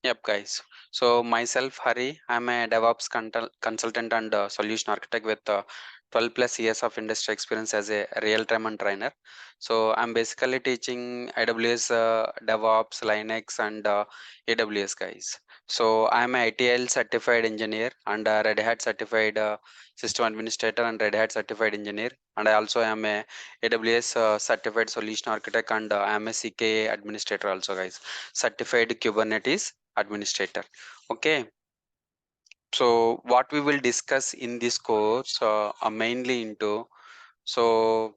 Yep, guys. So myself, Hari, I'm a DevOps consultant and solution architect with 12 plus years of industry experience as a real-time and trainer. So I'm basically teaching AWS, DevOps, Linux, and AWS guys. So I'm a ITIL certified engineer and a Red Hat certified system administrator and Red Hat certified engineer. And I also am a AWS certified solution architect and I'm a CKA administrator also, guys. Certified Kubernetes administrator. Okay, so what we will discuss in this course are mainly into so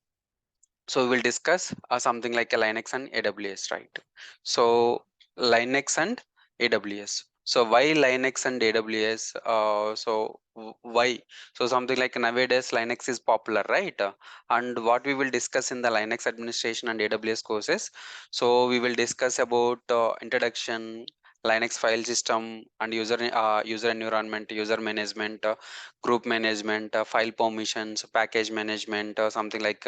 we will discuss something like a Linux and AWS, right? So Linux and AWS. So why Linux and AWS? Why? So something like nowadays Linux is popular, right? And what we will discuss in the Linux administration and AWS courses. So we will discuss about introduction, Linux file system and user environment, user management, group management, file permissions, package management, something like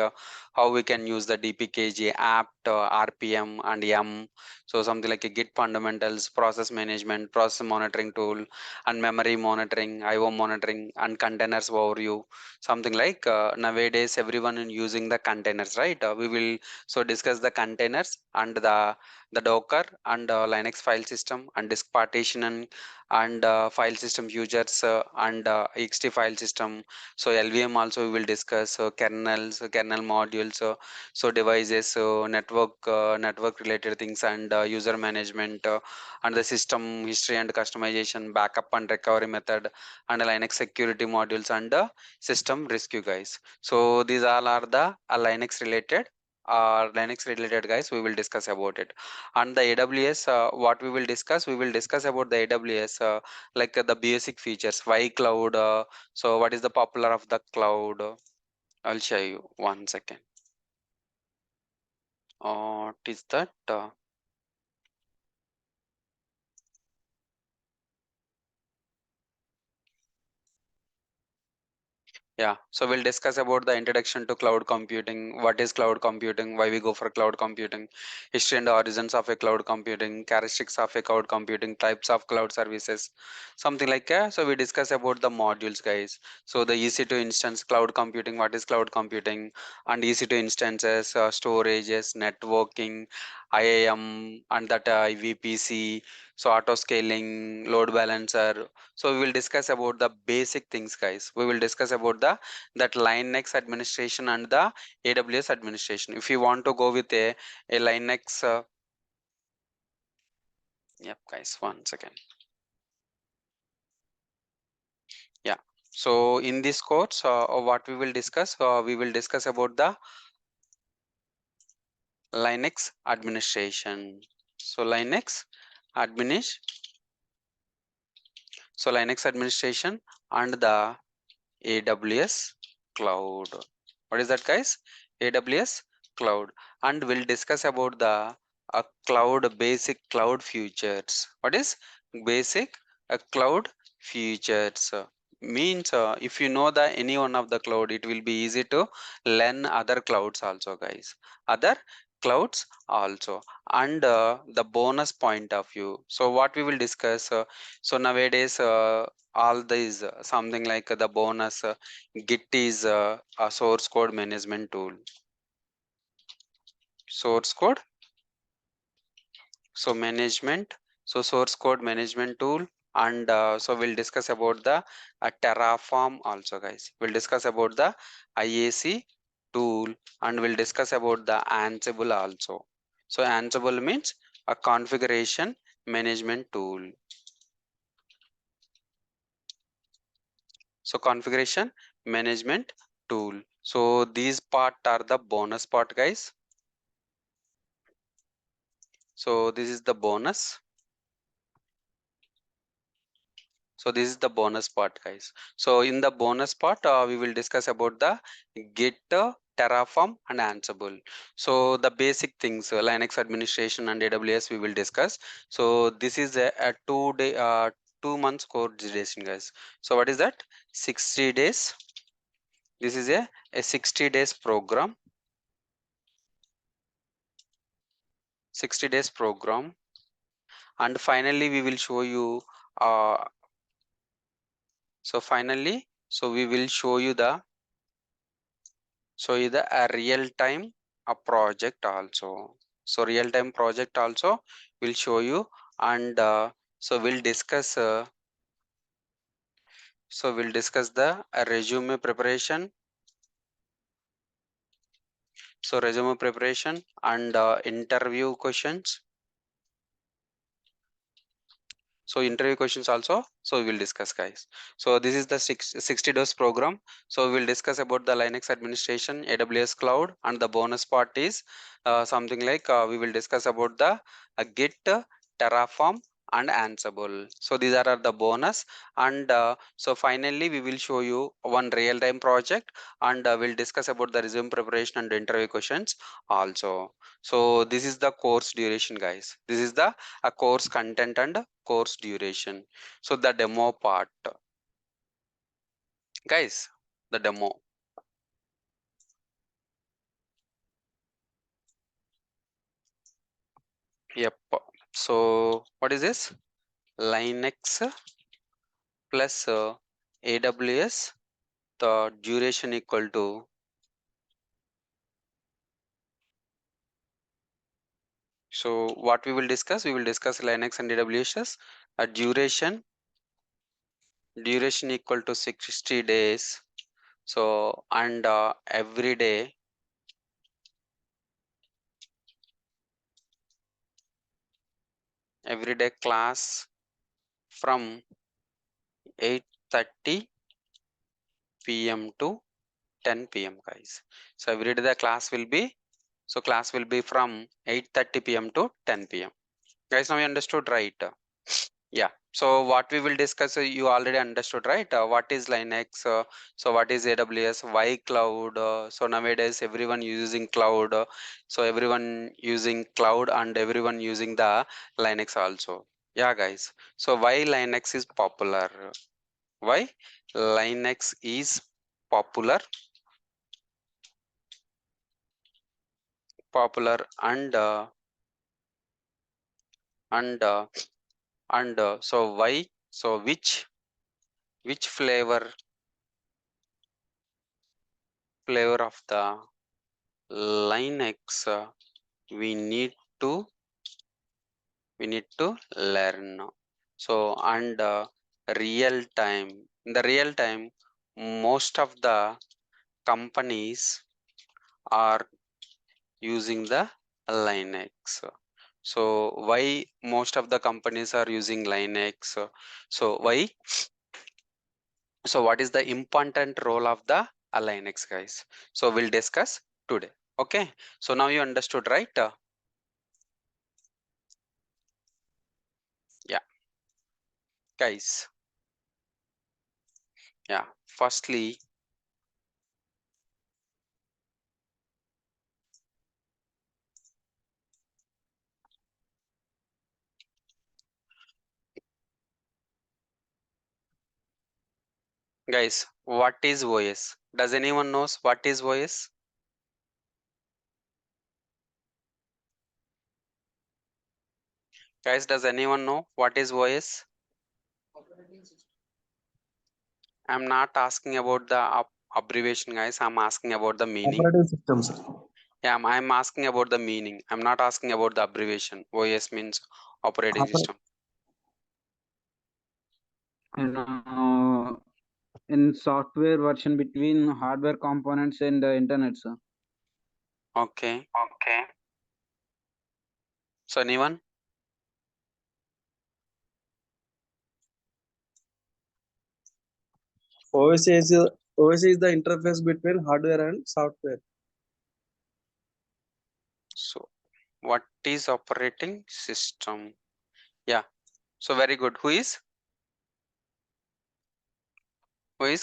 how we can use the dpkg apt rpm and yum, so something like a git fundamentals, process management, process monitoring tool, and memory monitoring, io monitoring, and containers overview, something like nowadays everyone is using the containers, right? We will so discuss the containers and the docker and linux file system and disk partition and file system users and ext file system. So LVM also we will discuss kernels, kernel modules, so devices, network related things, and user management, and the system history and customization, backup and recovery method, and Linux security modules, and system rescue, guys. So these all are the Linux related guys. We will discuss about it. And the AWS, what we will discuss? We will discuss about the AWS, like the basic features. Why cloud? So what is the popular of the cloud? I'll show you 1 second. What is that? Yeah, so we'll discuss about the introduction to cloud computing. What is cloud computing? Why we go for cloud computing? History and origins of a cloud computing. Characteristics of a cloud computing. Types of cloud services. Something like that. So we discuss about the modules, guys. So the EC2 instance cloud computing. What is cloud computing? And EC2 instances, storages, networking, IAM, and that VPC. So auto scaling, load balancer. So we will discuss about the basic things, guys. We will discuss about the that Linux administration and the AWS administration. If you want to go with a Linux, yep, guys, 1 second. Yeah. So in this course, what we will discuss about the Linux administration. So administ, Linux administration and the AWS cloud. What is that, guys? AWS cloud. And we'll discuss about the cloud basic cloud features. What is basic cloud features? Means if you know the any one of the cloud, it will be easy to learn other clouds also, guys. Other clouds also, and the bonus point of view. So what we will discuss. So nowadays all these something like the bonus git is a source code management tool, source code so management, so source code management tool. And so we'll discuss about the terraform also, guys. We'll discuss about the iac tool, and we'll discuss about the ansible also. So ansible means a configuration management tool. So configuration management tool. So these part are the bonus part, guys. So this is the bonus. So this is the bonus part, guys. So in the bonus part, we will discuss about the Git, Terraform, and Ansible. So the basic things, Linux administration and AWS, we will discuss. So this is a 2 day, 2 months course duration, guys. So what is that? 60 days. This is a 60 days program. 60 days program, and finally we will show you uh, we will show you the real time project also. So real time project also will show you, and we'll discuss the resume preparation. So resume preparation and interview questions. So interview questions also, so we will discuss, guys. So this is the 60 dose program. So we will discuss about the Linux administration, AWS cloud, and the bonus part is something like we will discuss about the Git, Terraform, and Ansible. So these are the bonus, and so finally we will show you one real-time project, and we'll discuss about the resume preparation and interview questions also. So this is the course duration, guys. This is the a course content and course duration. So the demo part, guys, the demo. Yep. So what is this? Linux plus AWS, the duration equal to. So what we will discuss? We will discuss Linux and AWS. A duration equal to 60 days. So and everyday class from 8:30 p.m. to 10 p.m. guys. So every day the class will be, from 8:30 p.m. to 10 p.m. Guys, now you understood, right? Yeah. So what we will discuss, you already understood, right? What is Linux? So what is AWS? Why cloud? So nowadays everyone using cloud. So everyone using cloud and everyone using the Linux also. Yeah, guys. So why Linux is popular? Why Linux is popular? Popular and so why, so which flavor of the Linux we need to learn. So and real time, in the real time most of the companies are using the Linux. So why most of the companies are using Linux? So why? So what is the important role of the Linux, guys? So we'll discuss today. Okay. So now you understood, right? Yeah, guys. Yeah. Firstly, guys, what is OS? Does anyone knows what is OS? Guys, does anyone know what is OS? I'm not asking about the abbreviation, guys. I'm asking about the meaning. Operating system, sir. Yeah, I'm asking about the meaning. I'm not asking about the abbreviation. OS means operating Oper- system. In software version between hardware components and the internet, sir. Okay. So anyone? OS is the interface between hardware and software. So what is operating system? Yeah. So very good. Who is?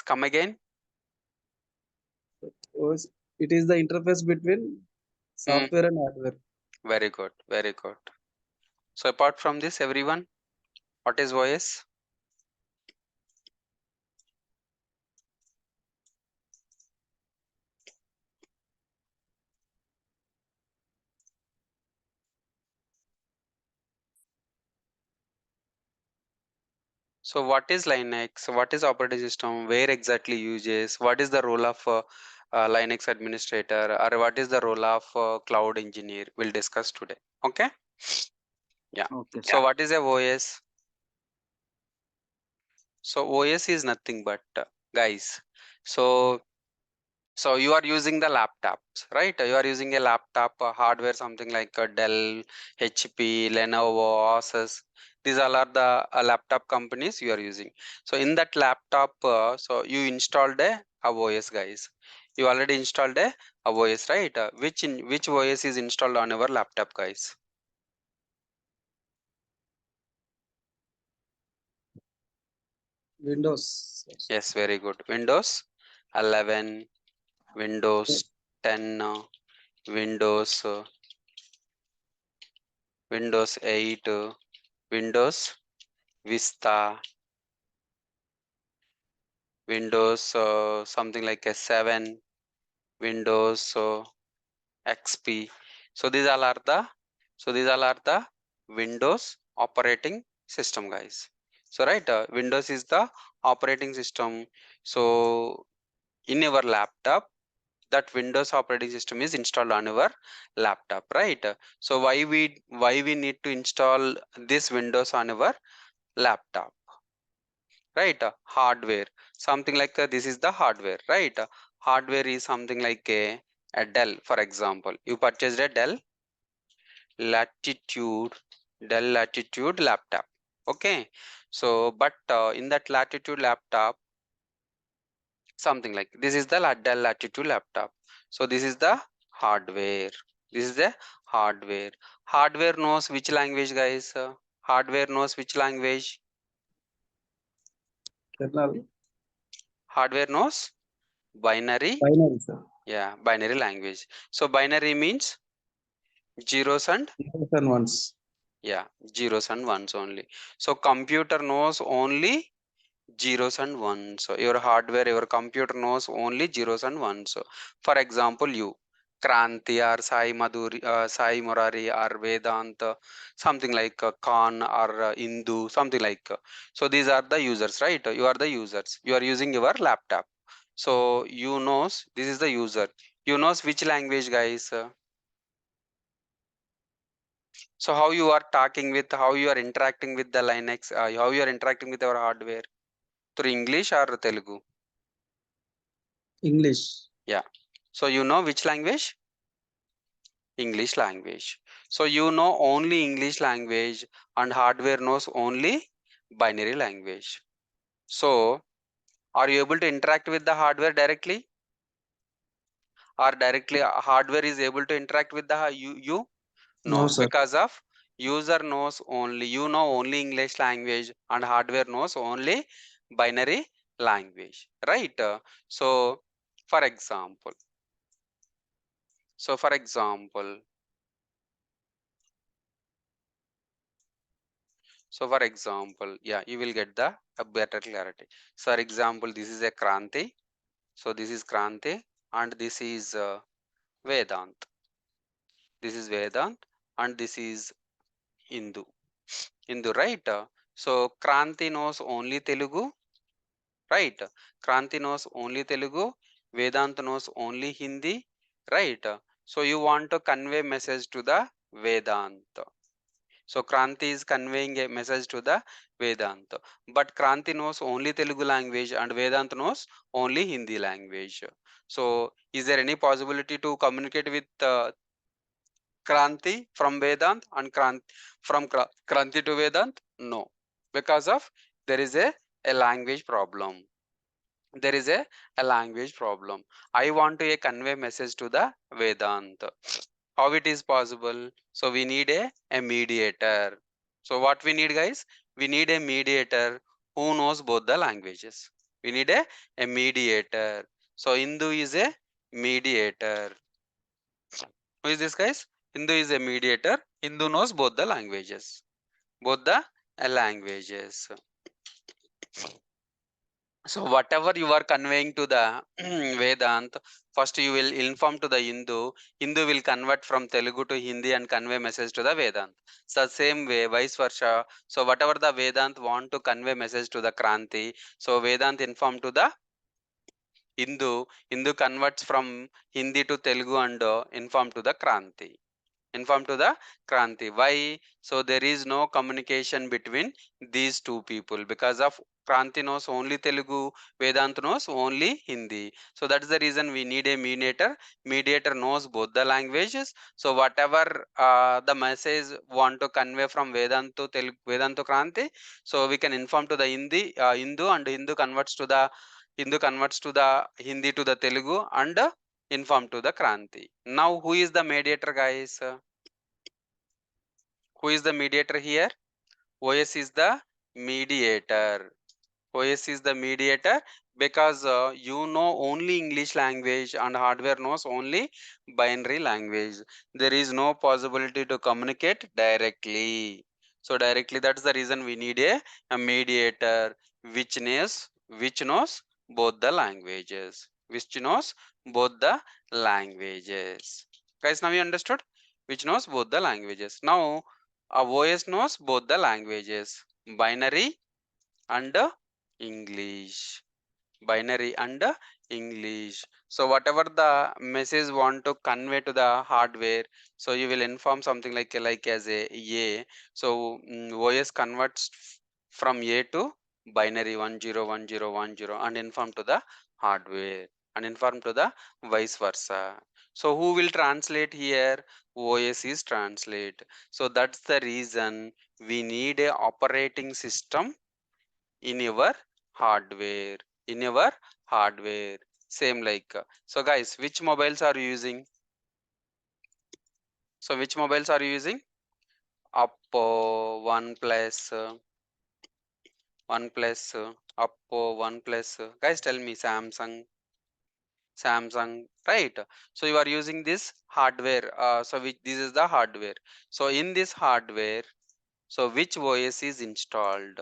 Come again? OS, it is the interface between Hmm. software and hardware. Very good. Very good. So apart from this, everyone, what is OS? So what is Linux? What is operating system? Where exactly uses? What is the role of Linux administrator, or what is the role of cloud engineer? We'll discuss today. Okay. Yeah. Okay, So sir. what is a OS? So OS is nothing but guys. So you are using the laptops, right? You are using a laptop hardware, something like Dell, HP, Lenovo, Asus. These all are the laptop companies you are using. So in that laptop, so you installed a OS, guys. You already installed a OS, right? Which OS is installed on your laptop, guys? Windows. Yes, very good. Windows 11, Windows 10, Windows Windows 8, Windows Vista, Windows something like a 7, Windows XP. So these all are the Windows operating system, guys. So right, Windows is the operating system. So in your laptop, that Windows operating system is installed on your laptop, right? So why we need to install this Windows on our laptop, right? Hardware, something like this is the hardware, right? Hardware is something like a Dell, for example. You purchased a Latitude Dell Latitude laptop, okay? So but in that Latitude laptop, something like this is the Dell Latitude laptop. So this is the hardware. This is the hardware. Hardware knows which language, guys? Hardware knows which language? Kernel. Hardware knows binary. Binary, sir. Yeah, binary language. So binary means zeros and Zeros and ones. yeah, zeros and ones only. So computer knows only zeros and ones. So your hardware, your computer knows only zeros and ones. So for example, you Kranti or Sai Murari or Vedant, something like Khan or Indu, something like. So these are the users, right? You are the users. You are using your laptop. So you knows this is the user. You knows which language, guys. So how you are talking with, how you are interacting with the Linux, how you are interacting with our hardware through English or Telugu? English. Yeah. So you know which language? English language. So you know only English language and hardware knows only binary language. So are you able to interact with the hardware directly? Or directly hardware is able to interact with the you? No, No, sir. because of user knows only, you know only English language and hardware knows only binary language, right? So for example, so for example, so for example, yeah, you will get the a better clarity. So for example, this is a Kranti. So this is Kranti and this is Vedant. This is Vedant and this is Hindu. Hindu, right? So Kranti knows only Telugu, right? Kranti knows only Telugu, Vedant knows only Hindi, right? So you want to convey message to the Vedanta. So Kranti is conveying a message to the Vedanta. But Kranti knows only Telugu language and Vedanta knows only Hindi language. So is there any possibility to communicate with Kranti from Vedant and Kranti to Vedant? No. Because of there is a language problem. There is a language problem. I want to convey message to the Vedanta. How it is possible? So we need a mediator. So what we need, guys? We need a mediator who knows both the languages. We need a mediator. So Hindu is a mediator. Who is this, guys? Hindu is a mediator. Hindu knows both the languages. Both the languages. So whatever you are conveying to the Vedant, first you will inform to the Hindu. Hindu will convert from Telugu to Hindi and convey message to the Vedant. So same way, vice versa. So whatever the Vedant want to convey message to the Kranti, so Vedant inform to the Hindu. Hindu converts from Hindi to Telugu and inform to the Kranti. Inform to the Kranti. Why? So there is no communication between these two people because of Kranti knows only Telugu, Vedant knows only Hindi. So that's the reason we need a mediator. Mediator knows both the languages. So whatever the message want to convey from Vedant to Telugu, Vedant to Kranti, so we can inform to the Hindu, and Hindu converts to the Hindi to the Telugu and inform to the Kranti. Now, who is the mediator, guys? Who is the mediator here? OS is the mediator. OS is the mediator because you know only English language and hardware knows only binary language. There is no possibility to communicate directly. So directly, that's the reason we need a mediator which knows both the languages. Which knows both the languages. Guys, now you understood? Which knows both the languages. Now, OS knows both the languages. Binary and English. Binary and English. So whatever the message want to convey to the hardware, so you will inform something like as a. So OS converts from A to binary 101010 and inform to the hardware and inform to the vice versa. So who will translate here? OS is translate. So that's the reason we need a operating system in your hardware. In your hardware, same like so guys, which mobiles are you using? So which mobiles are you using? Oppo, OnePlus, Oppo, OnePlus, guys tell me. Samsung, right? So you are using this hardware, so which this is the hardware. So in this hardware, so which OS is installed?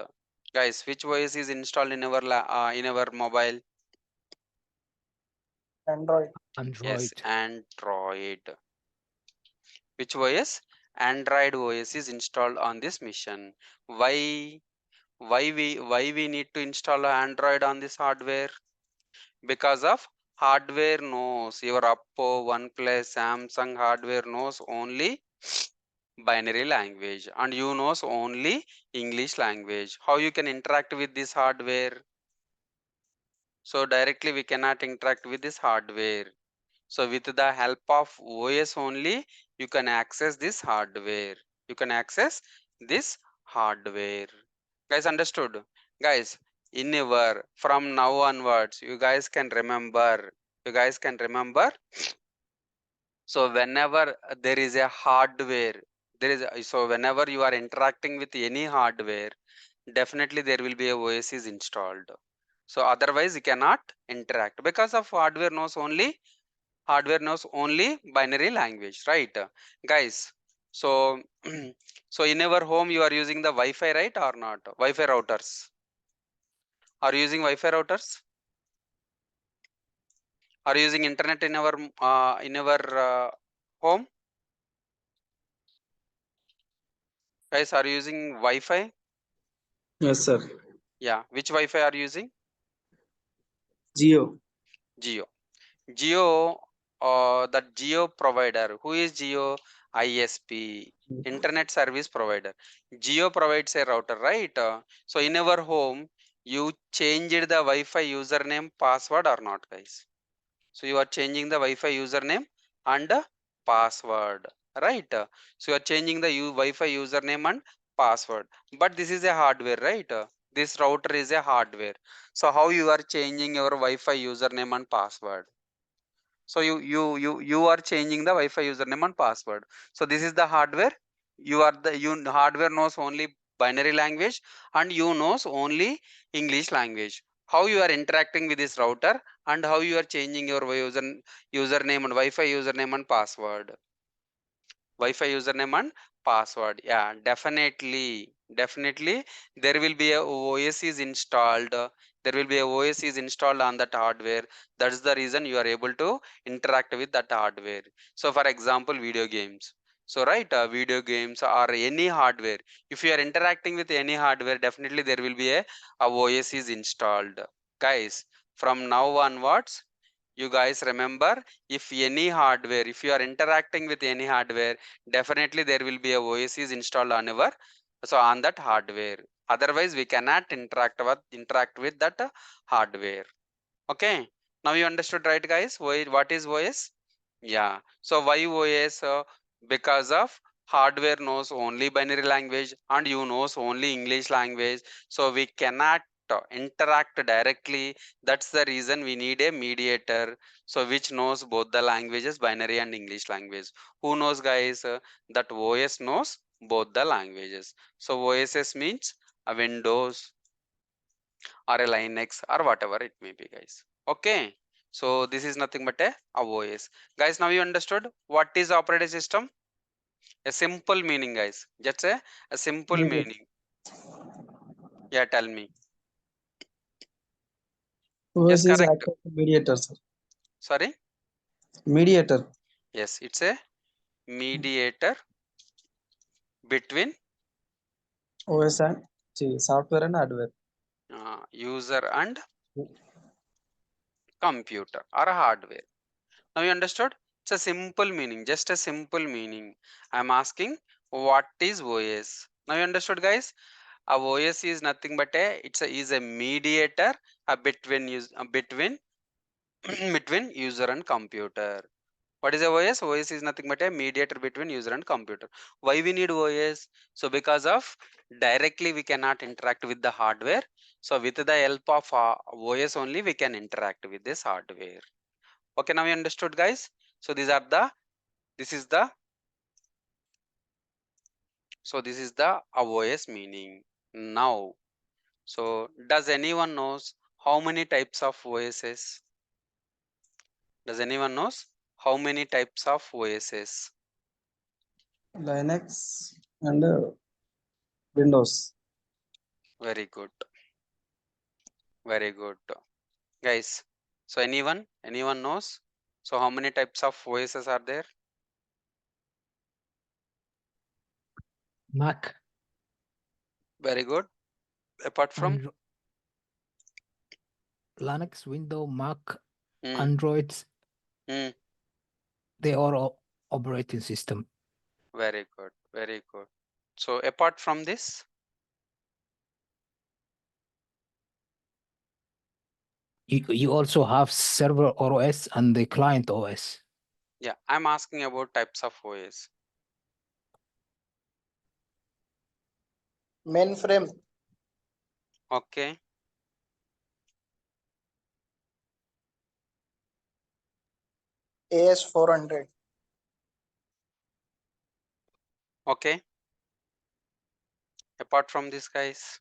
Guys, which OS is installed in our in our mobile? Android. Yes, Android. Android. Which OS? Android OS is installed on this mission. Why? Why we need to install Android on this hardware? Because of hardware knows your Oppo, OnePlus, Samsung hardware knows only binary language and you knows only English language. How you can interact with this hardware? So directly we cannot interact with this hardware. So with the help of OS only, you can access this hardware. You can access this hardware. Guys, understood? Guys, in your from now onwards, you guys can remember. You guys can remember. So whenever there is a hardware, so whenever you are interacting with any hardware, definitely there will be a OS is installed. So otherwise you cannot interact because of hardware knows only binary language, right? Guys, so so in our home you are using the Wi-Fi, right, or not? Wi-Fi routers. Are you using Wi-Fi routers? Are you using internet in our home? Guys, are you using Wi-Fi? Yes, sir. Yeah, which Wi-Fi are you using? Geo. Geo. Geo, that Geo provider. Who is Geo? ISP, Internet Service Provider. Geo provides a router, right? So in our home, you changed the Wi-Fi username password or not, guys? So you are changing the Wi-Fi username and password, right? So you are changing the Wi-Fi username and password. But this is a hardware, right? This router is a hardware. So how you are changing your Wi-Fi username and password? So you are changing the Wi-Fi username and password. So this is the hardware. You hardware knows only binary language and you knows only English language. How you are interacting with this router and how you are changing your username and Wi-Fi username and password. Wi-Fi username and password. Yeah, definitely there will be a OS is installed There will be a OS is installed on that hardware. That's the reason you are able to interact with that hardware. So for example, video games. So right, video games or any hardware. If you are interacting with any hardware, definitely there will be a OS is installed. Guys, from now onwards, you guys remember, if any hardware, if you are interacting with any hardware, definitely there will be a OS is installed on our, so on that hardware. Otherwise we cannot interact with that hardware. Okay, now you understood, right guys? What is OS? Yeah, so why OS? Because of hardware knows only binary language and you knows only English language, so we cannot interact directly. That's the reason we need a mediator, so which knows both the languages, binary and English language. Who knows, guys? That OS knows both the languages. So OSS means a Windows or a Linux or whatever it may be, guys. Okay, so this is nothing but a OS. Guys, now you understood what is operating system? A simple meaning, guys. Just a simple Mediator. meaning. Yeah, tell me. Yes, OS is correct. act of mediator, sir. Sorry. Mediator. Yes, it's a mediator between OS and software and hardware. user and computer or hardware. Now you understood? It's a simple meaning, just a simple meaning. I'm asking what is OS. Now you understood, guys? A OS is nothing but is a mediator between between user and computer. What is a OS? OS is nothing but a mediator between user and computer. Why we need OS? So because of directly we cannot interact with the hardware. So with the help of OS only we can interact with this hardware. Okay, now you understood, guys? So this is the this is the OS meaning. Now, so does anyone knows how many types of OSs? Does anyone knows how many types of OSs? Linux and Windows. Very good, very good, guys. So anyone knows? So how many types of OSs are there? Mac, Very good. Apart from Linux, Windows, Mac, mm, Androids, mm, they are all operating system. very good, very good. So apart from this, You also have server OS and the client OS. yeah, I'm asking about types of OS. Mainframe, Okay. AS400, Okay. Apart from this, guys.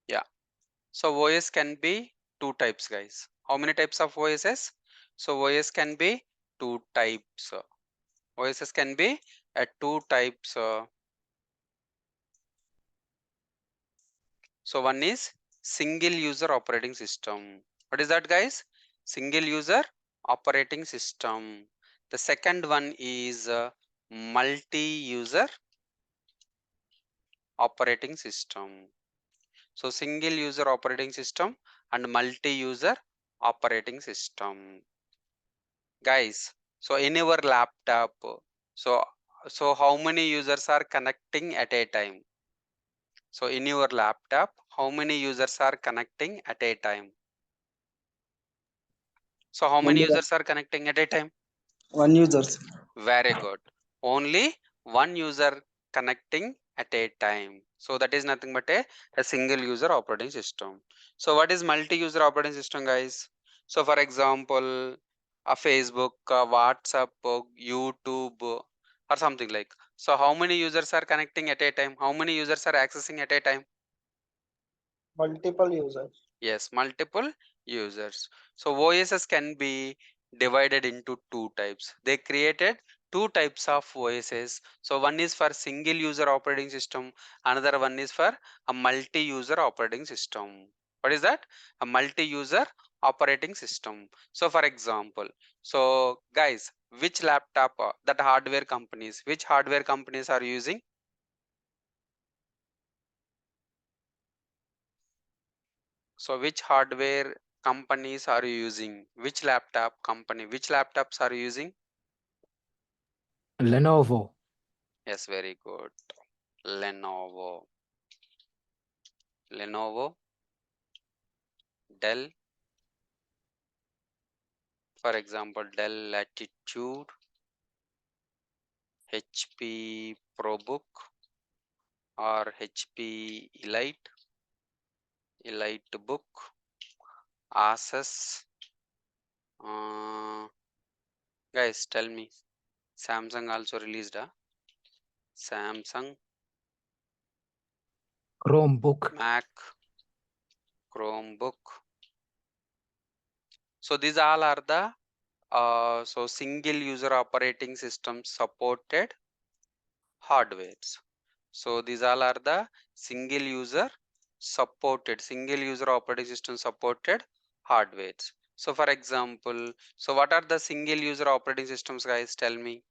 Yeah. So OS can be two types, guys. How many types of OSs? So OS can be two types. OSs can be two types. So one is single user operating system. What is that, guys? Single user operating system. The second one is multi-user operating system. So single user operating system and multi-user operating system. Guys, so in your laptop, so how many users are connecting at a time? So in your laptop, how many users are connecting at a time? So how many Only users are connecting at a time? one user. Very good. Only one user connecting at a time. So that is nothing but a single user operating system. So what is multi-user operating system, guys? So for example, a Facebook, a WhatsApp, YouTube, or something like. So how many users are connecting at a time? How many users are accessing at a time? multiple users, Yes, multiple users. So OSs can be divided into two types. They created two types of OSs. So one is for single user operating system, another one is for a multi-user operating system. What is that? A multi-user operating system. So for example, so guys, which laptop that hardware companies, which hardware companies are using? So which hardware companies are you using? Which laptop company, which laptops are you using? Lenovo. Yes, very good. Lenovo. Lenovo, Dell, for example, Dell Latitude, HP ProBook or HP Elite Book, Asus. Guys, tell me, Samsung also released a Samsung, Chromebook. Mac, Chromebook. So these all are the so single user operating system supported hardwares. So these all are the single user operating system supported hardwares. So for example, so what are the single user operating systems, guys? Tell me.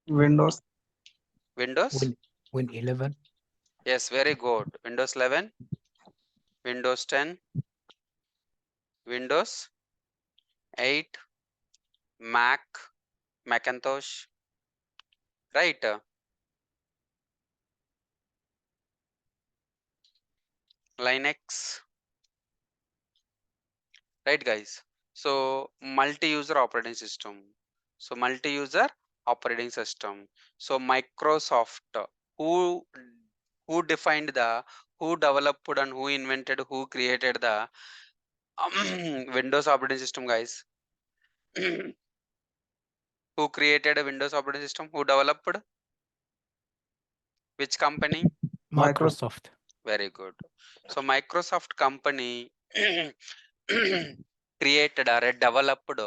Windows. Windows? Win 11. Yes, very good. Windows 11, Windows 10, Windows 8, Mac, Macintosh, right? Linux, right, guys? So multi-user operating system. So multi-user operating system. So Microsoft, who who defined the, who developed and who invented, who created the Windows operating system, guys? Who created a Windows operating system? Who developed? Which company? Microsoft. Very good. So Microsoft company created or developed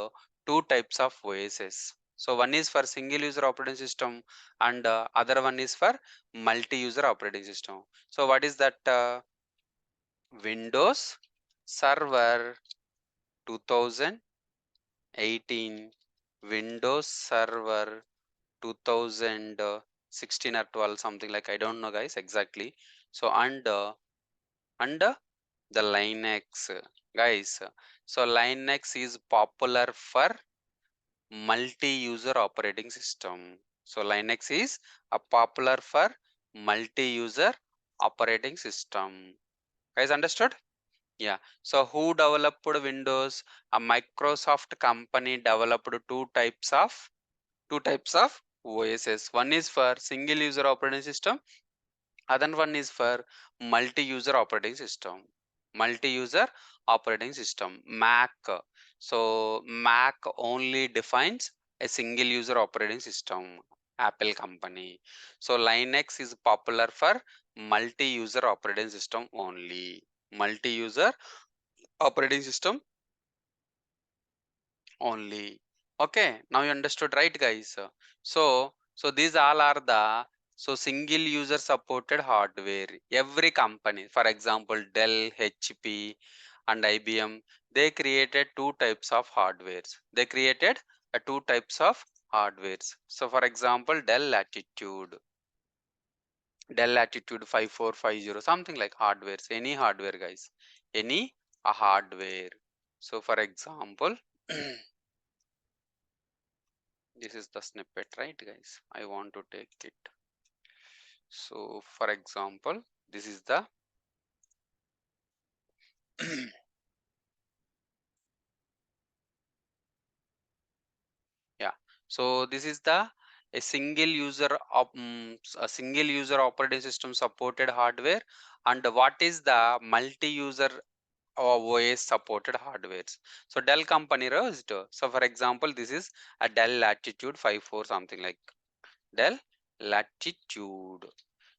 two types of OSs. So one is for single user operating system and other one is for multi-user operating system. So what is that? Windows Server 2018, Windows Server 2016 or 12, something like, I don't know, guys, exactly. So and the Linux, guys. So Linux is popular for multi-user operating system. So Linux is a popular for multi-user operating system. Guys, understood? Yeah. So who developed Windows? A Microsoft company developed two types of OSs. One is for single user operating system, other one is for multi-user operating system. Multi-user operating system, Mac. So Mac only defines a single user operating system, Apple company. So Linux is popular for multi-user operating system only. Multi-user operating system only. Okay, now you understood, right, guys? So these all are the single user supported hardware. Every company, for example, Dell, HP, and IBM, they created two types of hardwares. They created two types of hardwares. So, for example, Dell Latitude 5450, something like hardwares. Any hardware, guys. Any a hardware. So, for example. This is the snippet, right, guys? I want to take it. So for example, this is the yeah. So this is the a single user operating system supported hardware, and what is the multi-user OS supported hardwares. So Dell company released. So for example, this is a Dell Latitude 54 something like Dell Latitude.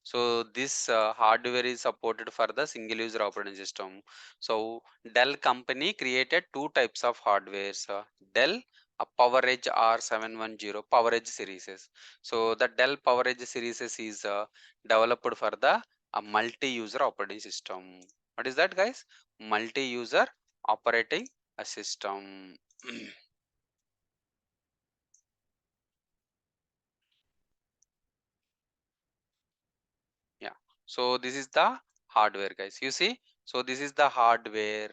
So this hardware is supported for the single user operating system. So Dell company created two types of hardwares. Dell PowerEdge R710 PowerEdge series. So the Dell PowerEdge series is developed for the multi-user operating system. What is that, guys? Multi-user operating system. Yeah, so this is the hardware, guys. You see, so this is the hardware.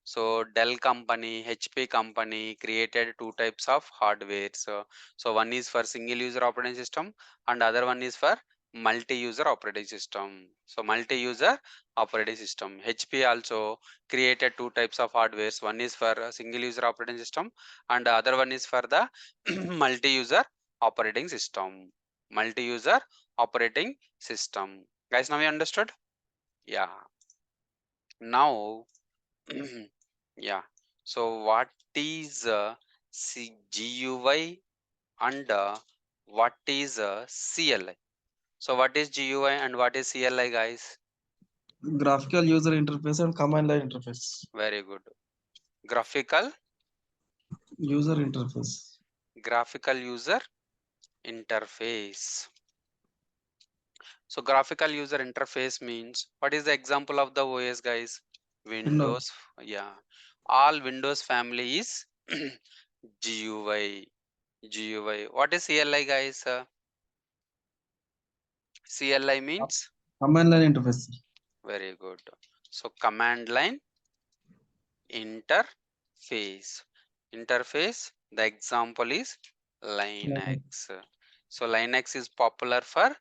So Dell company, HP company created two types of hardware. So one is for single user operating system and other one is for multi-user operating system. So multi-user operating system, HP also created two types of hardwares. One is for a single user operating system and the other one is for the multi-user operating system. Multi-user operating system. Guys, now you understood? Yeah. Now, yeah. So what is GUI and what is CLI? So what is GUI and what is CLI, guys? Graphical user interface and command line interface. Very good. Graphical User interface. user interface. So graphical user interface means, what is the example of the OS, guys? Windows. Yeah. All Windows family is GUI. GUI. What is CLI, guys? CLI means Command line interface. very good. So command line interface. Interface. The example is Linux. So Linux is popular for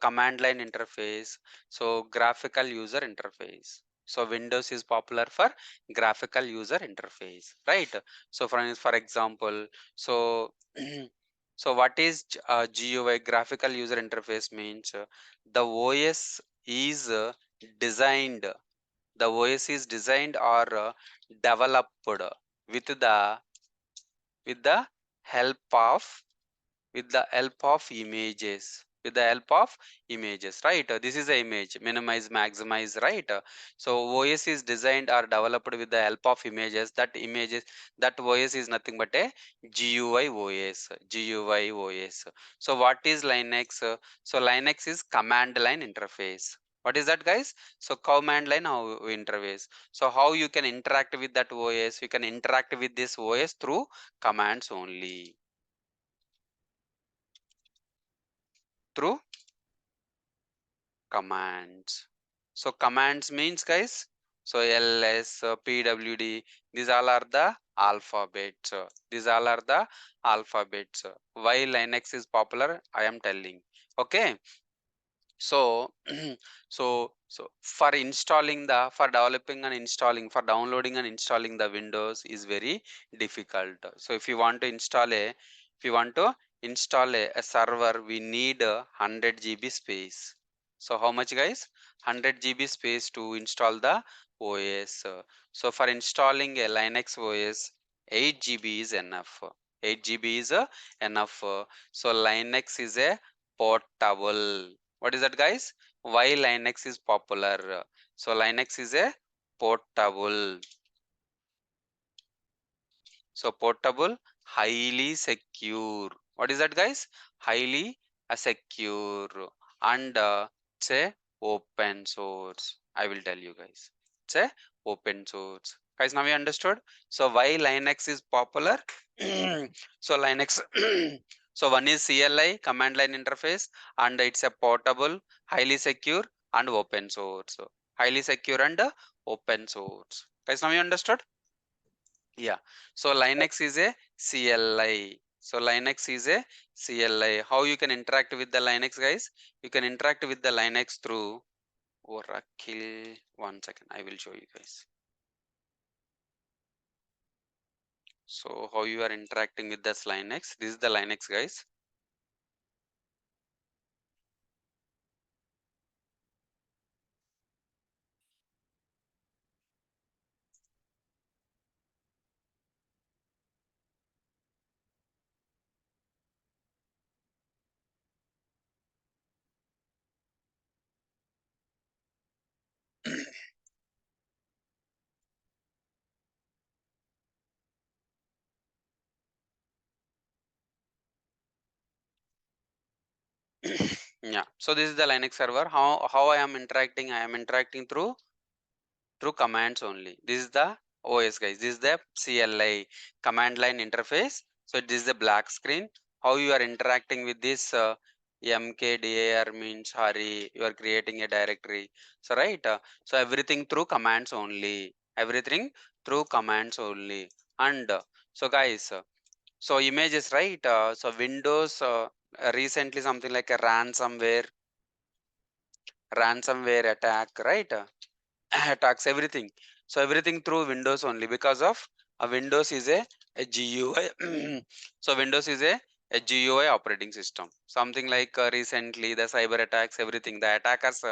command line interface. So graphical user interface. So Windows is popular for graphical user interface, right? So for example, so so what is GUI, graphical user interface means the OS is designed. The OS is designed or developed with the help of images, right? This is the image, minimize, maximize, right? So OS is designed or developed with the help of images. That OS is nothing but a GUI OS. So what is Linux? So Linux is command line interface. What is that, guys? So command line interface. So how you can interact with that OS? You can interact with this OS through commands only. Through commands. So commands means, guys, so ls, pwd, these all are the alphabets. These all are the alphabets. Why Linux is popular, I am telling. Okay. So for developing and installing, for downloading and installing the Windows is very difficult. So if you want to install a server, we need 100 GB space. So how much, guys? 100 GB space to install the OS. So for installing a Linux OS, 8 GB is enough. 8 GB is enough. So Linux is a portable. What is that, guys? Why Linux is popular? So Linux is a portable. So portable, highly secure. What is that, guys? Highly secure and it's a open source. I will tell you, guys. It's a open source. Guys, now we understood. So why Linux is popular? So Linux. So one is CLI, command line interface, and it's a portable, highly secure and open source. Highly secure and open source. Guys, now you understood? Yeah. So Linux is a CLI. So Linux is a CLI. How you can interact with the Linux, guys? You can interact with the Linux through Oracle. 1 second, I will show you, guys. So how you are interacting with this Linux? This is the Linux, guys. Yeah. So this is the Linux server. How I am interacting? I am interacting through commands only. This is the OS, guys. This is the CLI, command line interface. So this is the black screen. How you are interacting with this mkdir means Hari, you are creating a directory. So right. So everything through commands only. Everything through commands only. And so guys, so images, right? So Windows recently something like a ransomware attack, right? Attacks everything. So everything through Windows only, because of Windows is a GUI. So Windows is a GUI operating system. Something like recently the cyber attacks, everything. The attackers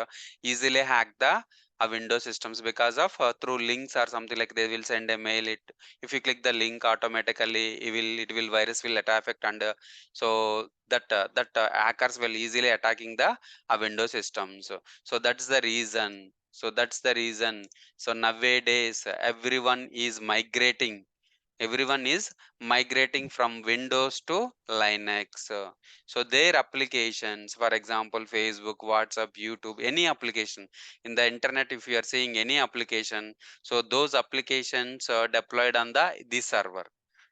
easily hack the Windows systems because of through links or something like they will send a mail. It if you click the link automatically, it will virus will affect, and so that hackers will easily attacking the Windows systems. So that's the reason. So nowadays everyone is migrating from Windows to Linux. So their applications, for example, Facebook, WhatsApp, YouTube, any application in the internet, if you are seeing any application, so those applications are deployed on this server.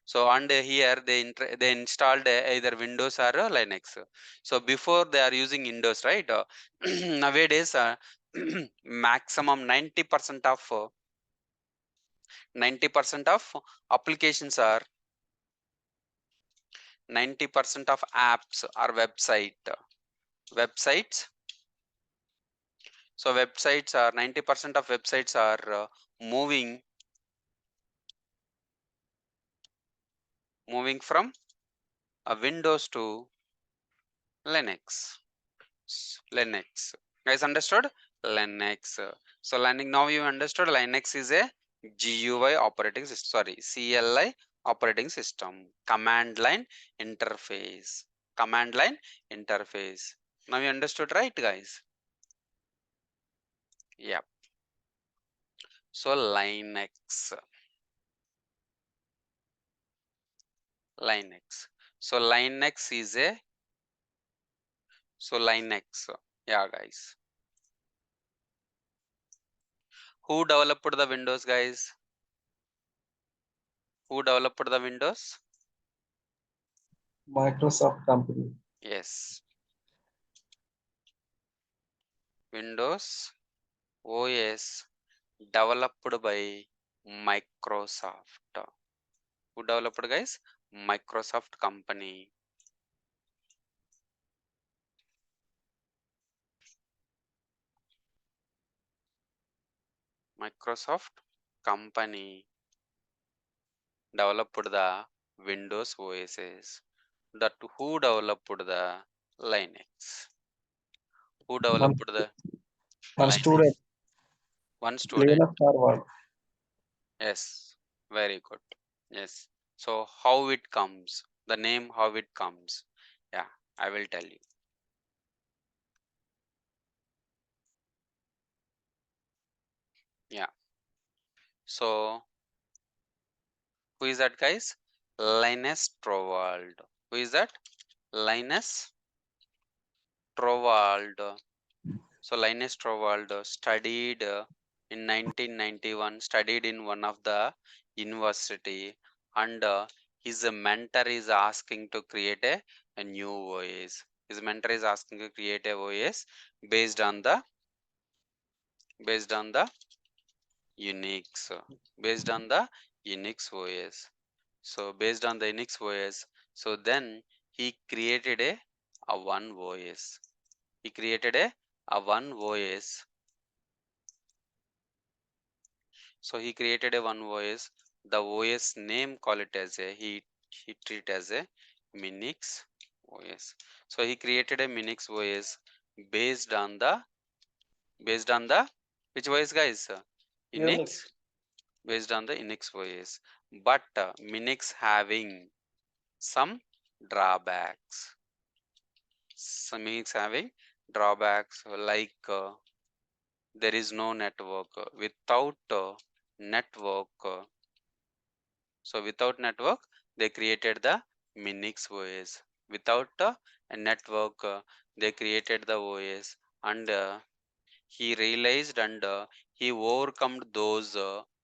So and here they installed either Windows or Linux. So before they are using Windows, right? Nowadays, maximum 90% of applications are 90% of apps are websites. So websites are 90% of websites are moving from Windows to Linux. Linux. Guys, understood? Linux. So Linux, now you understood Linux is a GUI operating system. Sorry, CLI operating system. Command line interface. Command line interface. Now you understood, right, guys? Yep. So Linux. Linux. So Linux is a Linux. Yeah, guys. Who developed the Windows, guys? Who developed the Windows? Microsoft company. Yes. Windows OS developed by Microsoft. Who developed, guys? Microsoft company. Microsoft company developed the Windows OSs. That who developed the Linux? Who One, developed the one Linux? student. One student. Linux server. Yes, very good. Yes. So how it comes? The name, how it comes? Yeah, I will tell you. Yeah. So who is that, guys? Linus Torvald. Who is that? Linus Torvald. So Linus Torvald studied in 1991, studied in one of the university, and his mentor is asking to create a new OS. His mentor is asking to create a OS based on the Unix, based on the Unix OS. So based on the Unix OS, so then he created a one OS. He created a one OS. So he created a one OS. The OS name call it as he treat as a Minix OS. So he created a Minix OS based on the which OS, guys? Unix, Unix. based on the Unix OS. But Minix having some drawbacks. Some Minix having drawbacks like there is no network. Without network, so without network, they created the Minix OS. without a network. They created the OS, and he realized and he overcome those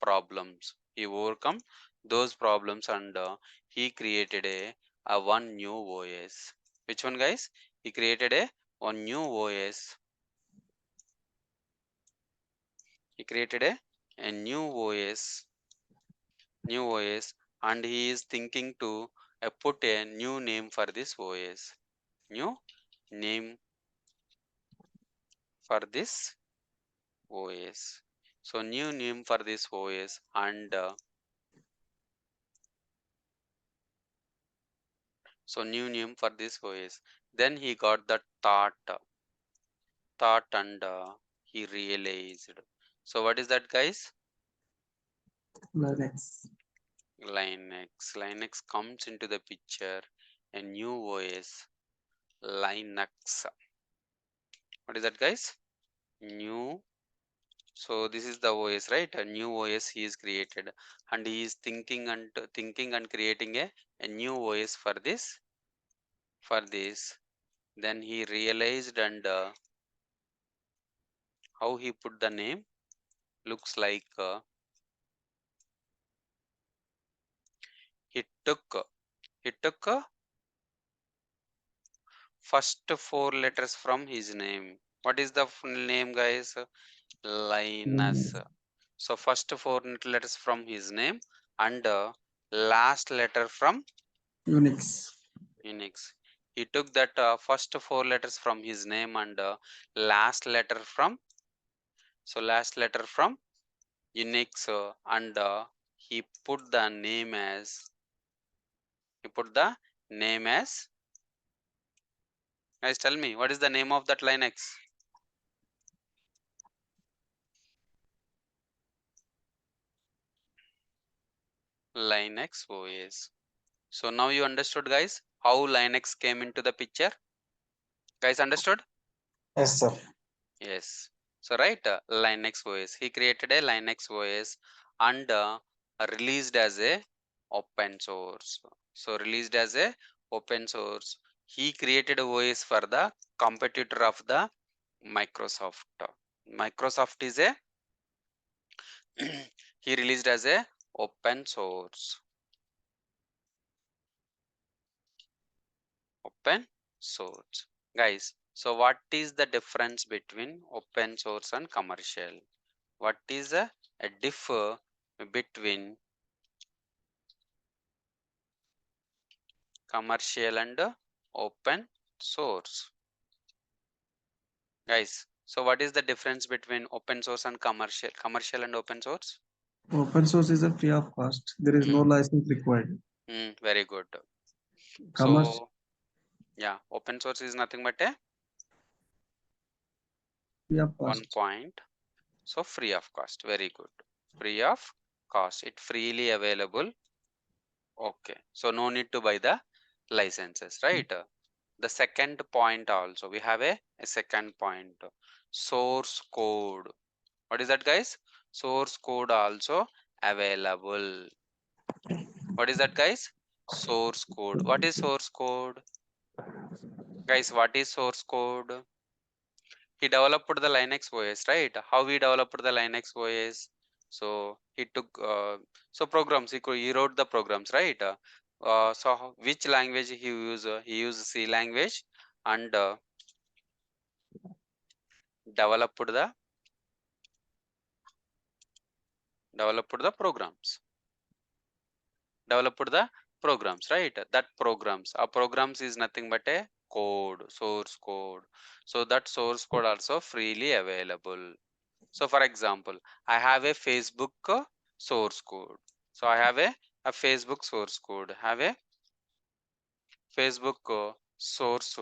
problems. He overcome those problems, and he created a one new OS. Which one, guys? He created a one new OS. He created a new OS, and he is thinking to put a new name for this OS. New name for this OS. So new name for this OS, and so new name for this OS. Then he got the thought, and he realized. So what is that, guys? Linux. Linux comes into the picture. A new OS, Linux. What is that, guys? New. So this is the OS, right? A new OS he is created, and he is thinking and creating a new OS for this. Then he realized, and how he put the name looks like he took first four letters from his name. What is the name, guys? Linus. So first four letters from his name, and last letter from Unix. Unix. He took that first four letters from his name, and last letter from Unix, and he put the name as, guys, tell me what is the name of that Linux? Linux OS. So now you understood, guys, how Linux came into the picture. Guys, understood? Yes, sir. Yes. So right, Linux OS. He created a Linux OS, and released as a open source. So released as a open source. He created a OS for the competitor of the Microsoft. Microsoft is a he released as a open source. Open source. Guys, so what is the difference between open source and commercial? What is a differ between commercial and open source? Guys, so what is the difference between open source and commercial and open source? Open source is a free of cost. There is no license required. Very good. Commercial So yeah, open source is nothing but a free of one cost. point. So free of cost. Very good. Free of cost. It freely available. Okay. So no need to buy the licenses, right? The second point also, we have a second point, source code. What is that, guys? Source code also available. What is that, guys? Source code. What is source code? Guys, what is source code? He developed the Linux OS, right? How he developed the Linux OS? So he took programs. He wrote the programs, right? So which language he used? He used C language, and developed the programs. Developed the programs, right? That programs is nothing but a code, source code. So that source code also freely available. So for example, I have a Facebook source code. So I have a Facebook source code. Have a Facebook source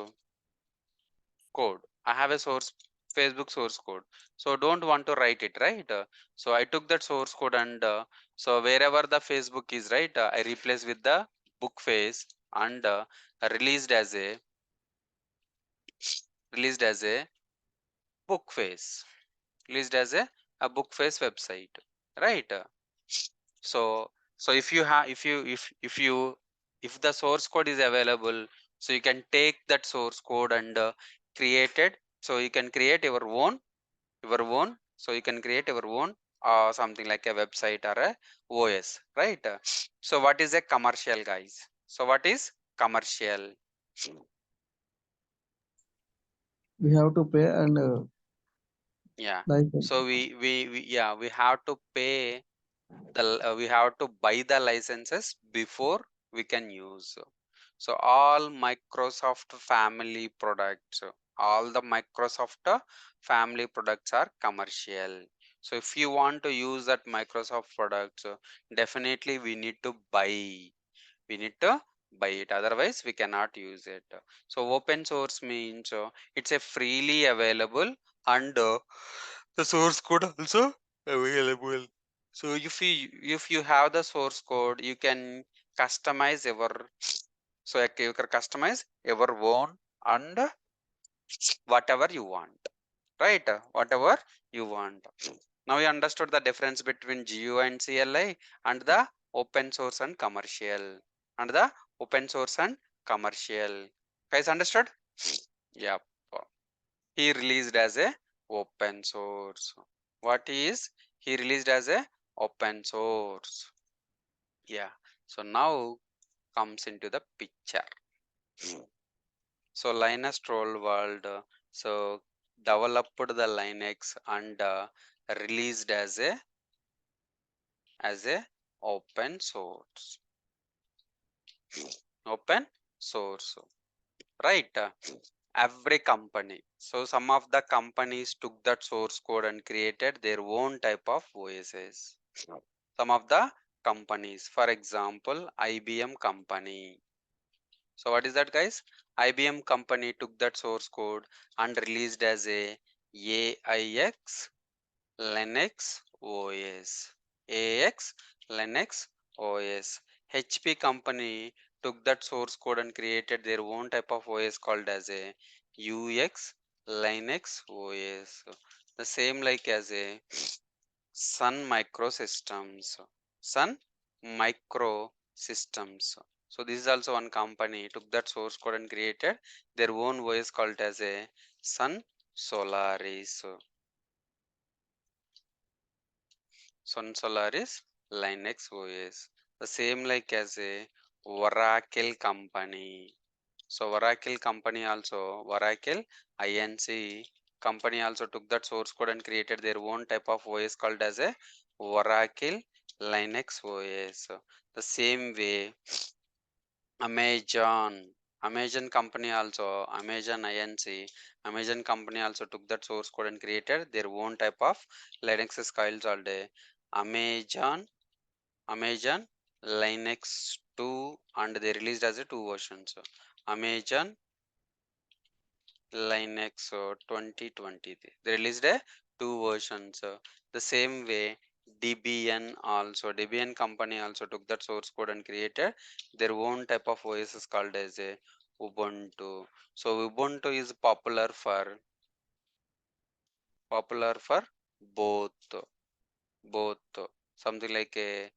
code. I have a Facebook source code. So don't want to write it, right? So I took that source code, and so wherever the Facebook is, right, I replace with the book face, and released as a released as a book face. Released as a book face website, right? So if you have if the source code is available, So you can take that source code and create it. So you can create your own. So you can create your own something like a website or a OS, right? So what is a commercial, guys? So what is commercial? We have to pay and Yeah. license. So we have to pay we have to buy the licenses before we can use. So all Microsoft family products, all the Microsoft family products are commercial. So if you want to use that Microsoft products, definitely we need to buy. We need to buy it, otherwise we cannot use it. So open source means it's a freely available and the source code also available. So if you have the source code, you can customize your you can customize your own and whatever you want, right? Whatever you want. Now you understood the difference between GUI and CLI and the open source and commercial and the open source and commercial. Guys, understood? Yeah. He released as a open source. What is he released as a open source? Yeah. So now comes into the picture. So Linus Torvald so developed the Linux and released as a open source. Open source, right? Every company. So some of the companies took that source code and created their own type of OSs. Some of the companies, for example, IBM company. So what is that, guys? IBM company took that source code and released as a AIX Linux OS. AX Linux OS. HP company took that source code and created their own type of OS called as a UX Linux OS. The same like as a Sun Microsystems. Sun Microsystems. So this is also one company took that source code and created their own OS called as a Sun Solaris. Sun Solaris Linux OS. The same like as a Oracle company. So Oracle company also, Oracle Inc. company also took that source code and created their own type of OS called as a Oracle Linux OS. The same way Amazon company also, Amazon Inc. Amazon company also took that source code and created their own type of Linux styles all day. Amazon Amazon Linux 2 and they released as a two versions. Amazon Linux 2020. They released a two versions. The same way Debian also. Debian company also took that source code and created their own type of OS called as a Ubuntu. So Ubuntu is popular for both both something like a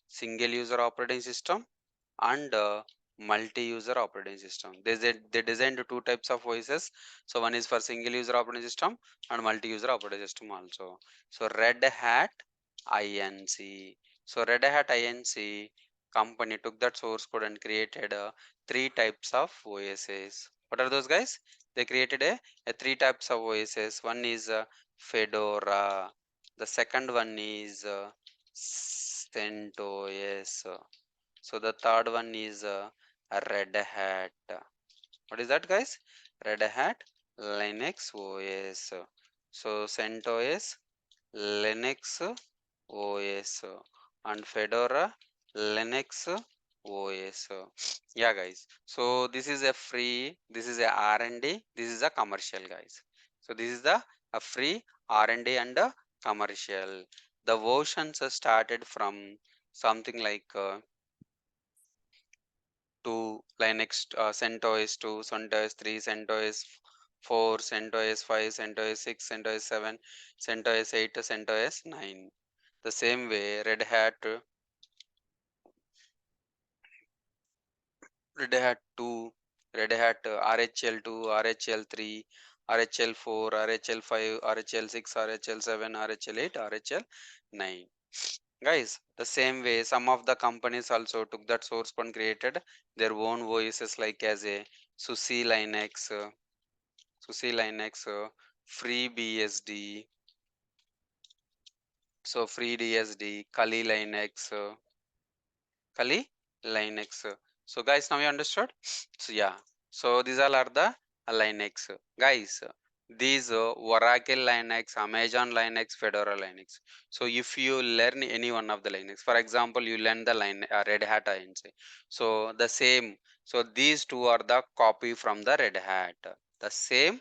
single user operating system and multi-user operating system. They designed two types of OSs. So one is for single user operating system and multi-user operating system also. So Red Hat Inc. So Red Hat Inc. company took that source code and created three types of OSs. What are those, guys? They created a three types of OSs. One is Fedora. The second one is CentOS. So the third one is a Red Hat. What is that, guys? Red Hat Linux OS. So CentOS Linux OS and Fedora Linux OS. Yeah, guys. So this is a free. This is a R&D. This is a commercial, guys. So this is the a free R&D and a commercial. The versions are started from something like 2 Linux, CentOS 2, CentOS 3, CentOS 4, CentOS 5, CentOS 6, CentOS 7, CentOS 8, CentOS 9. The same way Red Hat Red Hat 2, Red Hat RHL2, RHL3, RHL4, RHL5, RHL6, RHL7, RHL8, RHL9. Guys, the same way some of the companies also took that source code and created their own OSs like as a SUSE Linux, FreeBSD, so FreeDSD, Kali Linux, Kali Linux. So guys, now you understood? So yeah. So these all are the Linux. Guys, these Oracle Linux, Amazon Linux, Fedora Linux. So if you learn any one of the Linux, for example, you learn the Red Hat INC. So the same. So these two are the copy from the Red Hat. The same,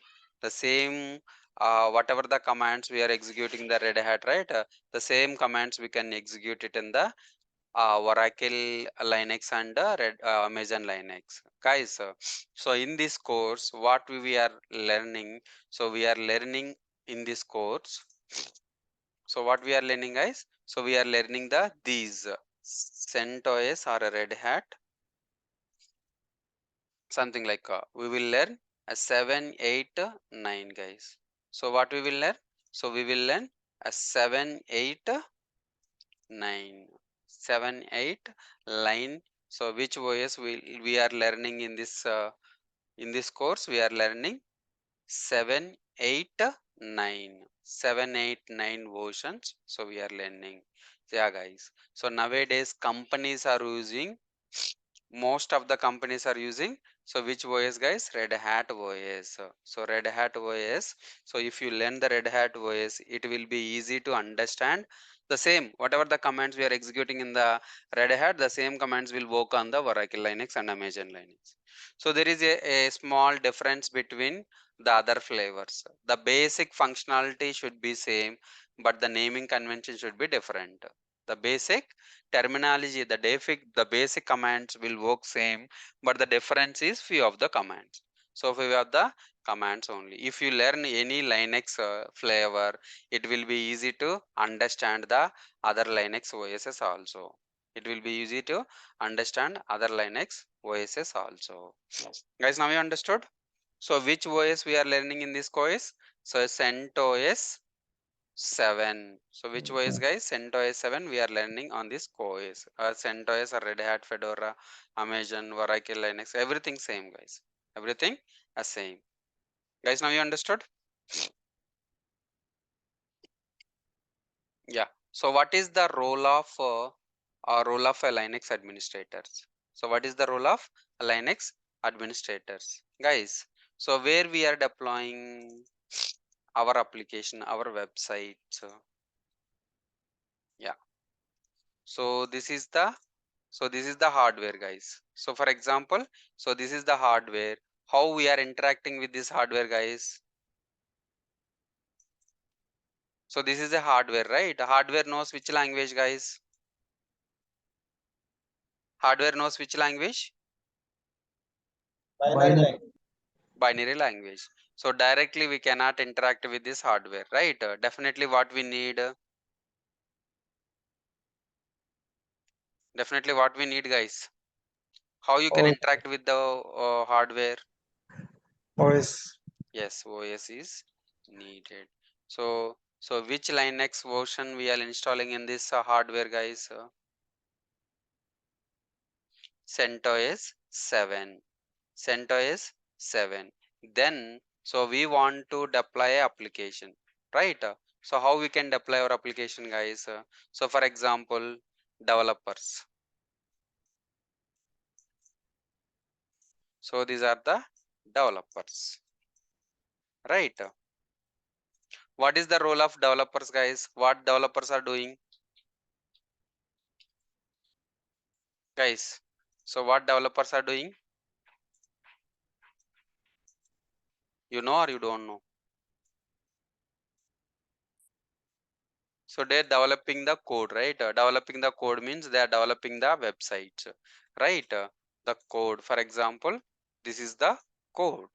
whatever the commands we are executing the Red Hat, right? The same commands we can execute it in the Oracle Linux and Amazon Linux. Guys, so in this course, what we are learning, so we are learning in this course. So what we are learning, guys? So we are learning these CentOS or a Red Hat, something like we will learn a 7, 8, 9, guys. So what we will learn? So we will learn a 7, 8, 9, 7, 8 line. So which OS we are learning in this course? We are learning 7, 8, 9, 7, 8, 9 versions. So we are learning. So yeah, guys. So nowadays companies are using, most of the companies are using, so which OS, guys? Red Hat OS. So Red Hat OS. So if you learn the Red Hat OS, it will be easy to understand the same whatever the commands we are executing in the Red Hat, the same commands will work on the Oracle Linux and Amazon Linux. So there is a small difference between the other flavors. The basic functionality should be same, but the naming convention should be different. The basic terminology, the basic commands will work same, but the difference is few of the commands. So few of the commands only. If you learn any Linux flavor, it will be easy to understand the other Linux OSs also. It will be easy to understand other Linux OSs also. Guys, now you understood? So which OS we are learning in this course? So CentOS 7. So which OS, guys? CentOS 7 we are learning on this course. CentOS or Red Hat, Fedora, Amazon, Oracle, Linux, everything same, guys. Everything are same. Guys, now you understood? Yeah. So what is the role of a Linux administrators? So what is the role of a Linux administrators, guys? So where we are deploying our application, our website. Yeah. So this is the hardware, guys. So for example, so this is the hardware. How we are interacting with this hardware, guys? So this is a hardware, right? Hardware knows which language, guys? Hardware knows which language? Binary. Binary language. So directly we cannot interact with this hardware, right? Definitely what we need, guys. How you can Oh, interact with the hardware? OS. Yes, OS is needed. So which Linux version we are installing in this hardware, guys? CentOS 7. CentOS 7. Then, so we want to deploy application, right? So how we can deploy our application, guys? So for example, developers. So these are the developers, right? What is the role of developers, guys? What developers are doing, guys? So what developers are doing? You know or you don't know? So they're developing the code, right? Developing the code means they are developing the websites, right? The code, for example, this is the code.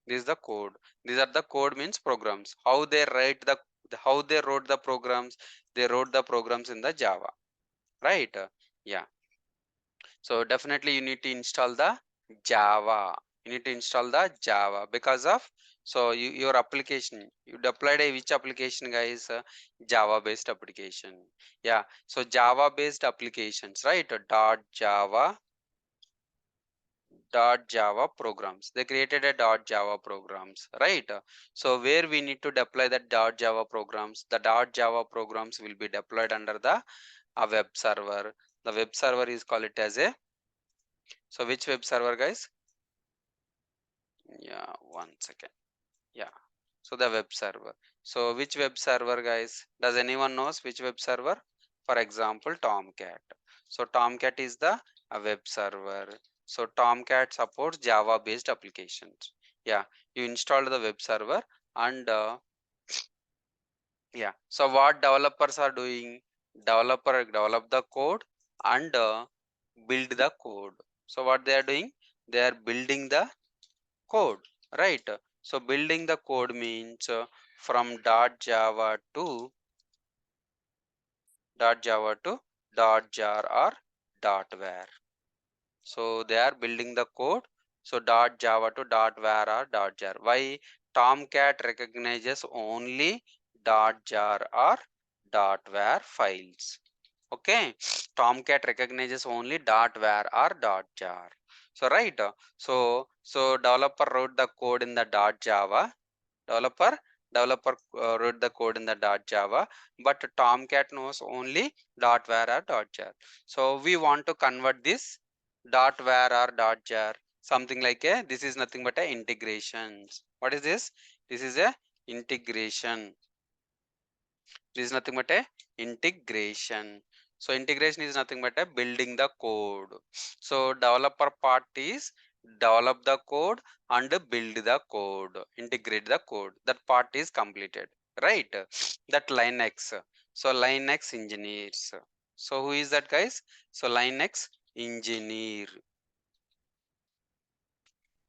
This is the code. These are the code means programs. How they wrote the programs? They wrote the programs in the Java, right? Yeah. So definitely you need to install the Java. You need to install the Java because of your application. You deployed a which application, guys? Java based application. Yeah. So Java based applications, right? Dot Java programs. They created a dot Java programs, right? So where we need to deploy the dot Java programs, the dot Java programs will be deployed under the a web server. The web server is called it as a, so which web server, guys? Yeah, 1 second. Yeah. So the web server. So which web server, guys? Does anyone knows which web server? For example, Tomcat. So Tomcat is the web server. So Tomcat supports Java based applications. Yeah, you installed the web server and yeah. So what developers are doing? Developer develop the code and build the code. So what they are doing? They are building the code, right? So building the code means from .java to .jar or .var. So they are building the code. So .java to .var or .jar. Why? Tomcat recognizes only .jar or .var files. Okay, Tomcat recognizes only .var or .jar. So right, so developer wrote the code in the .java. Developer wrote the code in the .java, but Tomcat knows only .var or .jar. So we want to convert this .var or .jar something like a, this is nothing but a integrations. What is this? This is a integration. This is nothing but a integration. So integration is nothing but a building the code. So developer part is develop the code and build the code, integrate the code. That part is completed, right? That Linux. So Linux engineers. So who is that, guys? So Linux engineer.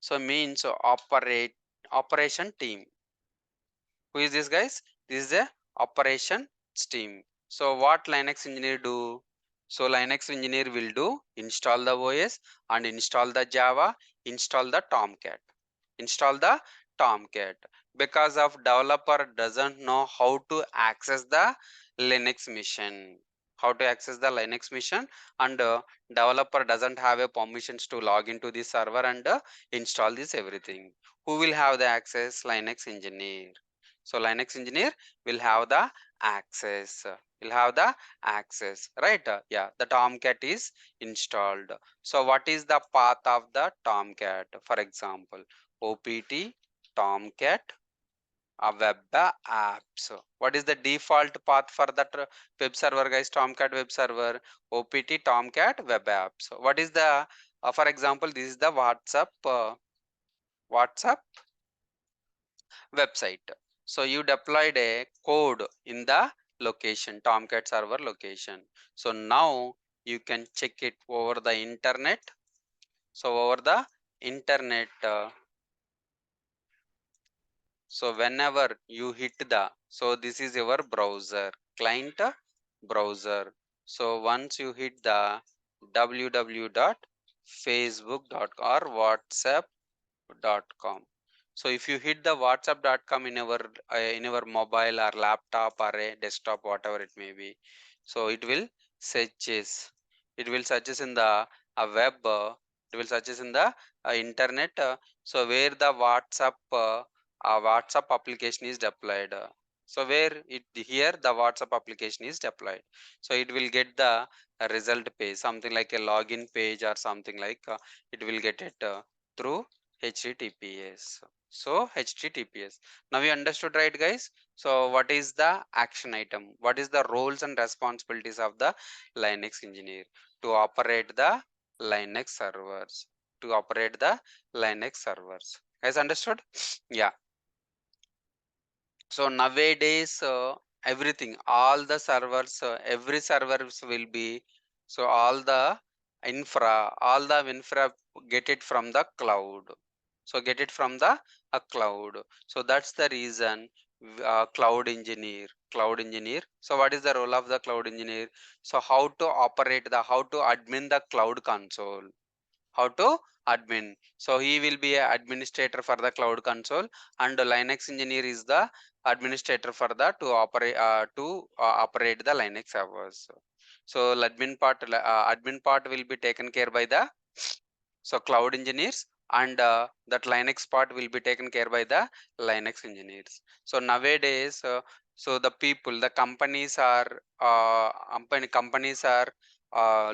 So means operation team. Who is this, guys? This is a operation team. So what Linux engineer do? So Linux engineer will do install the OS and install the Java, install the Tomcat. Install the Tomcat. Because of developer doesn't know how to access the Linux machine. How to access the Linux machine, and developer doesn't have a permissions to log into the server and install this everything. Who will have the access? Linux engineer. So Linux engineer will have the access. Right? Yeah, the Tomcat is installed. So what is the path of the Tomcat? For example, OPT Tomcat web apps. What is the default path for that web server, guys? Tomcat web server, OPT Tomcat web apps. What is the for example, this is the WhatsApp website. So you deployed a code in the location, Tomcat server location. So now you can check it over the internet. So over the internet, so whenever you hit the, so this is your browser, client browser. So once you hit the www.facebook.com or whatsapp.com. So if you hit the whatsapp.com in our mobile or laptop or a desktop, whatever it may be, so it will searches in the web, it will searches in the internet, so where the WhatsApp application is deployed, so where it here the WhatsApp application is deployed, so it will get the result page, something like a login page or something like, it will get it through HTTPS. So HTTPS. Now we understood, right, guys? So what is the action item? What is the roles and responsibilities of the Linux engineer to operate the Linux servers? To operate the Linux servers. Guys, understood? Yeah. So nowadays, everything, all the servers, every servers will be, so all the infra get it from the cloud. So get it from the cloud. So that's the reason cloud engineer. So what is the role of the cloud engineer? So how to operate the, how to admin the cloud console, how to admin. So he will be a administrator for the cloud console, and the Linux engineer is the administrator for the to operate the Linux servers. So admin part will be taken care by the cloud engineers, and that Linux part will be taken care by the Linux engineers. So nowadays, the people, the companies are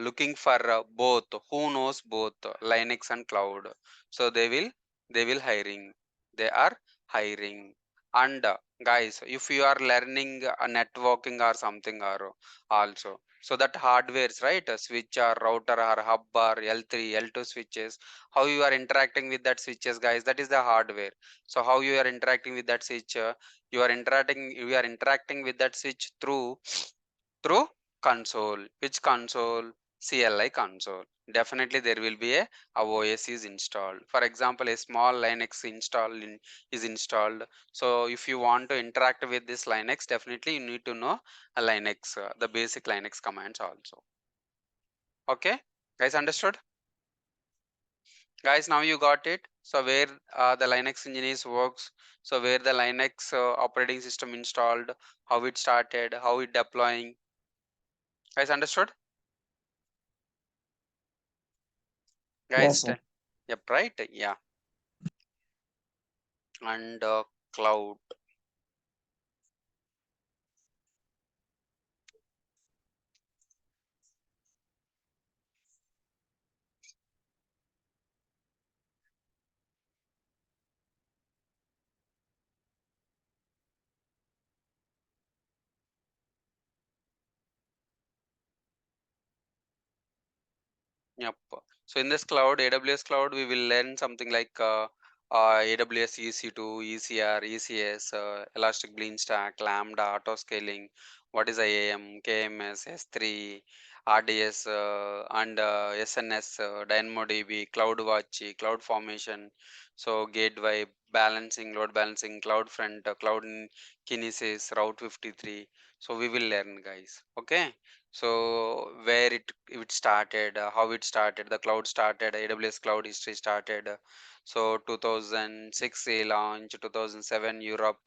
looking for both, who knows both Linux and cloud. So they will hiring. They are hiring. And guys, if you are learning networking or something, or also, so that hardwares, right, a switch or router or hub or L3 L2 switches, how you are interacting with that switches, guys, that is the hardware. So how you are interacting with that switch, you are interacting with that switch through console. Which console? CLI console. Definitely there will be a OS is installed. For example, a small Linux is installed. So if you want to interact with this Linux, definitely you need to know a Linux, the basic Linux commands also. Okay, guys, understood? Guys, now you got it. So where the Linux engineers works, so where the Linux operating system installed, how it started, how it deploying. Guys, understood? Yes, Guys, sir. yep, right, yeah. And cloud. Yep. So in this cloud, AWS cloud, we will learn something like AWS EC2, ECR, ECS, Elastic Beanstalk, Lambda, auto scaling. What is IAM, KMS, S3, RDS, and SNS, DynamoDB, CloudWatch, Cloud Formation, so Gateway, balancing, load balancing, CloudFront, Kinesis, Route 53. So we will learn, guys. Okay. So where it started, how it started, the cloud started, AWS cloud history started. So 2006 a launch, 2007 Europe.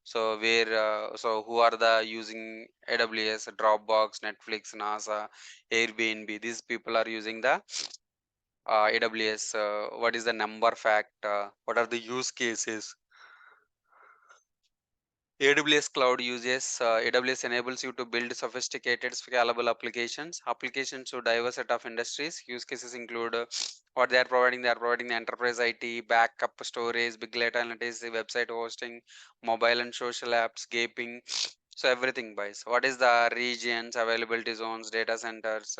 So who are the using AWS? Dropbox, Netflix, NASA, Airbnb. These people are using the AWS. What is the number fact? What are the use cases? AWS cloud uses AWS enables you to build sophisticated, scalable applications. Applications to diverse set of industries. Use cases include what they are providing. They are providing the enterprise IT, backup storage, big data analytics, the website hosting, mobile and social apps, gaping. So everything buys. What is the regions, availability zones, data centers?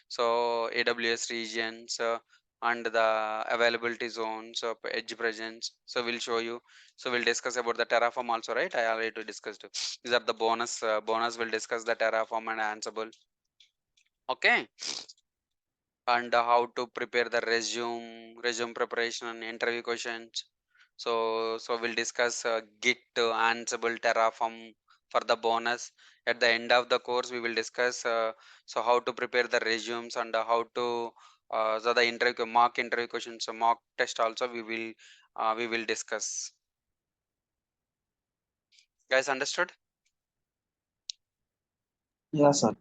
So AWS regions and the availability zones, edge presence. So we'll show you. So we'll discuss about the Terraform also, right? I already discussed. These are the bonus. Bonus will discuss the Terraform and Ansible. Okay. And how to prepare the resume preparation and interview questions. So we'll discuss Git, Ansible, Terraform for the bonus. At the end of the course, we will discuss so how to prepare the resumes, and how to so the mock interview questions, so mock test also we will discuss. Guys, understood? Yes, sir.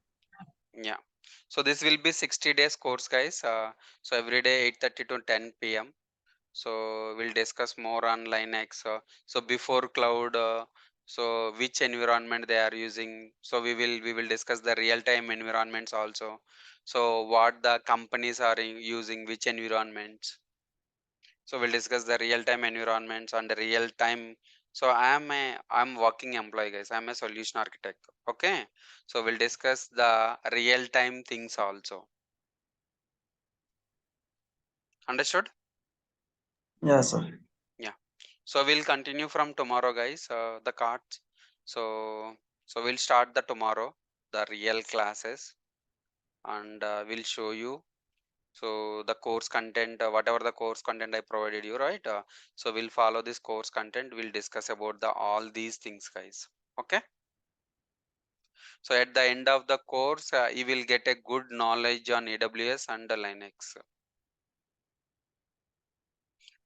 Yeah. So this will be 60 days course, guys. So every day 8:30 to 10 p.m. So we'll discuss more on Linux. So before cloud, so which environment they are using. So we will discuss the real-time environments also. So what the companies are using, which environments. So we'll discuss the real-time environments and the real-time. So I'm working employee, guys. I'm a solution architect. Okay. So we'll discuss the real-time things also. Understood? Yes, sir. Yeah. So we'll continue from tomorrow, guys. The cards. So we'll start the tomorrow the real classes, and we'll show you So the course content, whatever the course content I provided you, right? So we'll follow this course content. We'll discuss about the all these things, guys. Okay. So at the end of the course, you will get a good knowledge on AWS and Linux.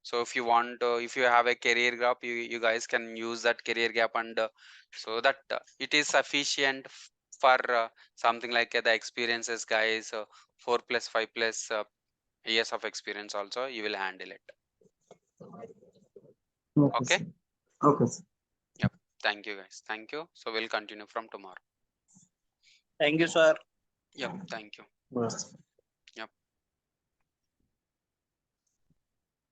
So if you want, if you have a career gap, you guys can use that career gap, and so that it is sufficient for something like the experiences, guys. 4+, 5+ years of experience also you will handle it. Okay. sir. Okay, sir. Yep. Thank you, guys. Thank you. So we'll continue from tomorrow. Thank you, sir. Yep. Thank you. Yes.